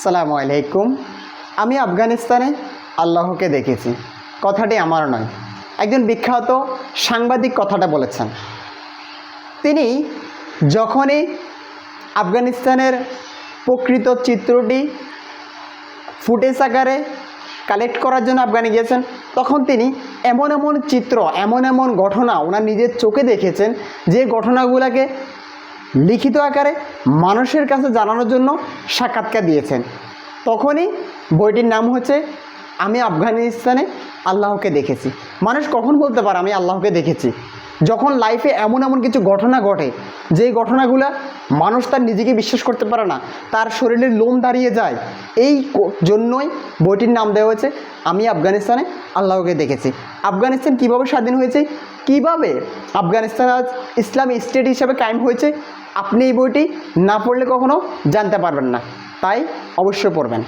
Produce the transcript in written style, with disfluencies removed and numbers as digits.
আসসালামু আলাইকুম। আমি আফগানিস্তানে আল্লাহকে দেখেছি কথাটি আমার নয়, একজন বিখ্যাত সাংবাদিক কথাটা বলেছেন। তিনি যখনই আফগানিস্তানের প্রকৃত চিত্রটি ফুটেজ আকারে কালেক্ট করার জন্য আফগানে গিয়েছেন, তখন তিনি এমন এমন চিত্র, এমন এমন ঘটনা ওনার নিজের চোখে দেখেছেন, যে ঘটনাগুলোকে লিখিত আকারে মানুষের কাছে জানানোর জন্য সাক্ষাৎকার দিয়েছেন। তখনই বইটির নাম হচ্ছে আমি আফগানিস্তানে আল্লাহকে দেখেছি। মানুষ কখন বলতে পারে আমি আল্লাহকে দেখেছি? যখন লাইফে এমন এমন কিছু ঘটনা ঘটে, যেই ঘটনাগুলো মানুষ তার নিজেকে বিশ্বাস করতে পারে না, তার শরীরের লোম দাঁড়িয়ে যায়। এই জন্যই বইটির নাম দেওয়া হয়েছে আমি আফগানিস্তানে আল্লাহকে দেখেছি। আফগানিস্তান কীভাবে স্বাধীন হয়েছে, কিভাবে আফগানিস্তান আজ ইসলামী স্টেট হিসাবে কায়েম হয়েছে, আপনি এই বইটি না পড়লে কখনো জানতে পারবেন না। তাই অবশ্যই পড়বেন।